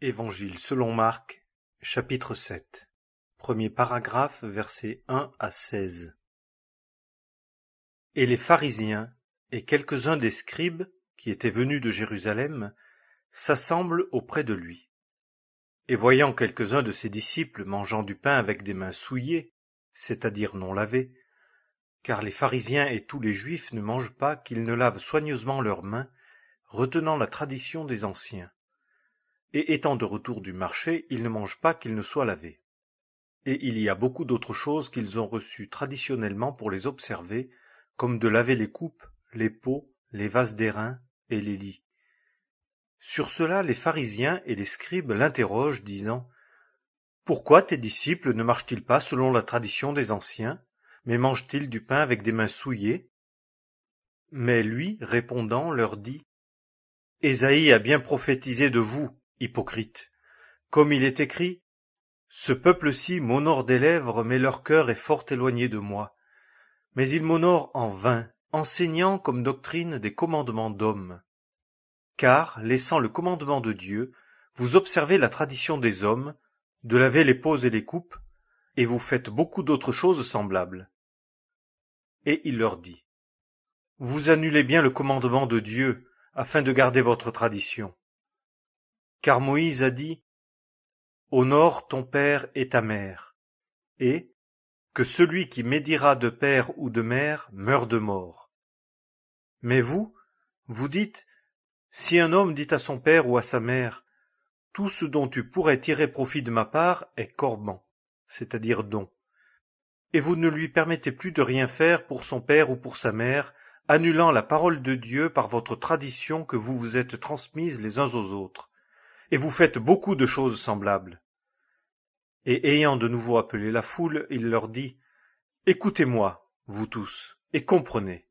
Évangile selon Marc, chapitre 7. Premier paragraphe, versets 1 à 16. Et les pharisiens et quelques-uns des scribes, qui étaient venus de Jérusalem, s'assemblent auprès de lui. Et voyant quelques-uns de ses disciples mangeant du pain avec des mains souillées, c'est-à-dire non lavées, car les pharisiens et tous les juifs ne mangent pas qu'ils ne lavent soigneusement leurs mains, retenant la tradition des anciens. Et étant de retour du marché, ils ne mangent pas qu'ils ne soient lavés. Et il y a beaucoup d'autres choses qu'ils ont reçues traditionnellement pour les observer, comme de laver les coupes, les pots, les vases d'airain et les lits. Sur cela, les pharisiens et les scribes l'interrogent, disant « Pourquoi tes disciples ne marchent-ils pas selon la tradition des anciens, mais mangent-ils du pain avec des mains souillées ?» Mais lui, répondant, leur dit « Ésaïe a bien prophétisé de vous, hypocrites, comme il est écrit, « Ce peuple-ci m'honore des lèvres, mais leur cœur est fort éloigné de moi. Mais il m'honore en vain, enseignant comme doctrine des commandements d'hommes. Car, laissant le commandement de Dieu, vous observez la tradition des hommes, de laver les pots et les coupes, et vous faites beaucoup d'autres choses semblables. » Et il leur dit, « Vous annulez bien le commandement de Dieu, afin de garder votre tradition. Car Moïse a dit, « Honore ton père et ta mère, et que celui qui médira de père ou de mère meure de mort. Mais vous, vous dites, si un homme dit à son père ou à sa mère, « Tout ce dont tu pourrais tirer profit de ma part est corban, c'est-à-dire don. » Et vous ne lui permettez plus de rien faire pour son père ou pour sa mère, annulant la parole de Dieu par votre tradition que vous vous êtes transmise les uns aux autres. Et vous faites beaucoup de choses semblables. Et ayant de nouveau appelé la foule, il leur dit, « Écoutez-moi, vous tous, et comprenez.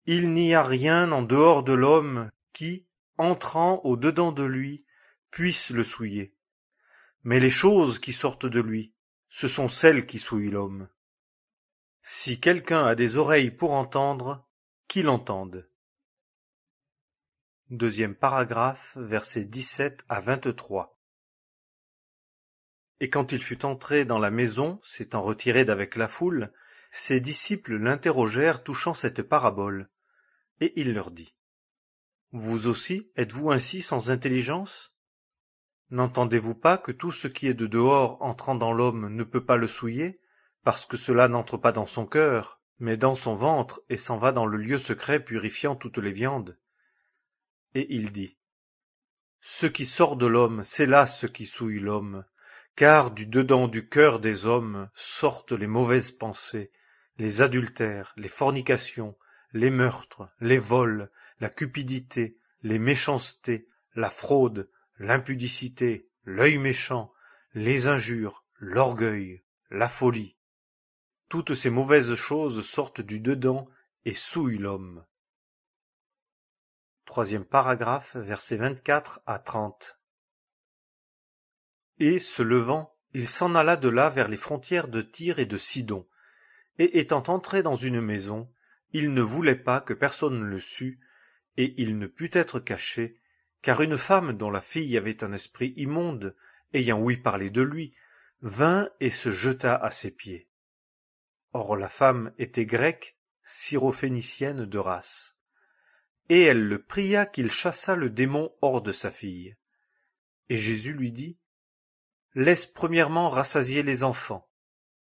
Il n'y a rien en dehors de l'homme qui, entrant au-dedans de lui, puisse le souiller. Mais les choses qui sortent de lui, ce sont celles qui souillent l'homme. Si quelqu'un a des oreilles pour entendre, qu'il entende. » Deuxième paragraphe, versets 17 à 23. Et quand il fut entré dans la maison, s'étant retiré d'avec la foule, ses disciples l'interrogèrent touchant cette parabole. Et il leur dit, « Vous aussi êtes-vous ainsi sans intelligence? N'entendez-vous pas que tout ce qui est de dehors entrant dans l'homme ne peut pas le souiller, parce que cela n'entre pas dans son cœur, mais dans son ventre et s'en va dans le lieu secret purifiant toutes les viandes? » Et il dit, « Ce qui sort de l'homme, c'est là ce qui souille l'homme, car du dedans du cœur des hommes sortent les mauvaises pensées, les adultères, les fornications, les meurtres, les vols, la cupidité, les méchancetés, la fraude, l'impudicité, l'œil méchant, les injures, l'orgueil, la folie. Toutes ces mauvaises choses sortent du dedans et souillent l'homme. » Troisième paragraphe, versets 24 à 30. Et, se levant, il s'en alla de là vers les frontières de Tyr et de Sidon, et étant entré dans une maison, il ne voulait pas que personne le sût, et il ne put être caché, car une femme dont la fille avait un esprit immonde, ayant ouï parler de lui, vint et se jeta à ses pieds. Or la femme était grecque, syrophénicienne de race. Et elle le pria qu'il chassât le démon hors de sa fille. Et Jésus lui dit, « Laisse premièrement rassasier les enfants,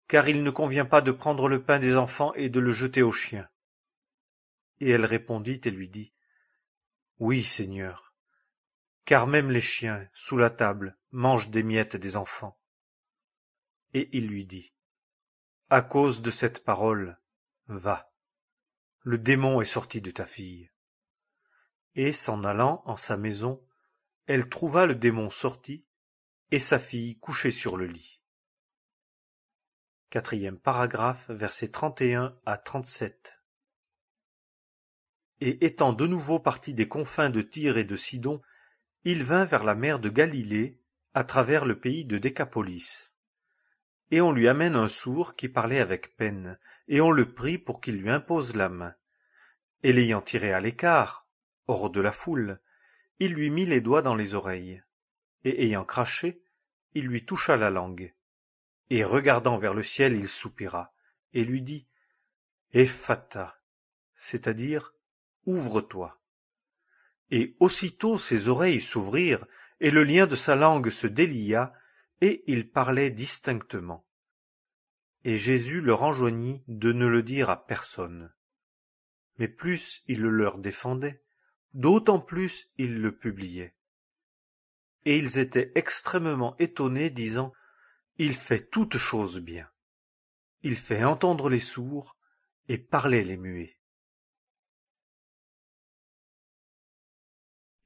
car il ne convient pas de prendre le pain des enfants et de le jeter aux chiens. » Et elle répondit et lui dit, « Oui, Seigneur, car même les chiens, sous la table, mangent des miettes des enfants. » Et il lui dit, « À cause de cette parole, va, le démon est sorti de ta fille. » Et s'en allant en sa maison, elle trouva le démon sorti, et sa fille couchée sur le lit. Quatrième paragraphe, versets 31 à 37. Et étant de nouveau parti des confins de Tyr et de Sidon, il vint vers la mer de Galilée, à travers le pays de Décapolis. Et on lui amène un sourd qui parlait avec peine, et on le prie pour qu'il lui impose la main. Et l'ayant tiré à l'écart, hors de la foule, il lui mit les doigts dans les oreilles. et ayant craché, il lui toucha la langue. Et regardant vers le ciel, il soupira, et lui dit « Ephphatha », c'est-à-dire « Ouvre-toi ». Et aussitôt ses oreilles s'ouvrirent, et le lien de sa langue se délia, et il parlait distinctement. Et Jésus leur enjoignit de ne le dire à personne. Mais plus il le leur défendait, d'autant plus il le publiait. Et ils étaient extrêmement étonnés, disant « Il fait toutes choses bien. Il fait entendre les sourds et parler les muets. »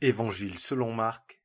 Évangile selon Marc,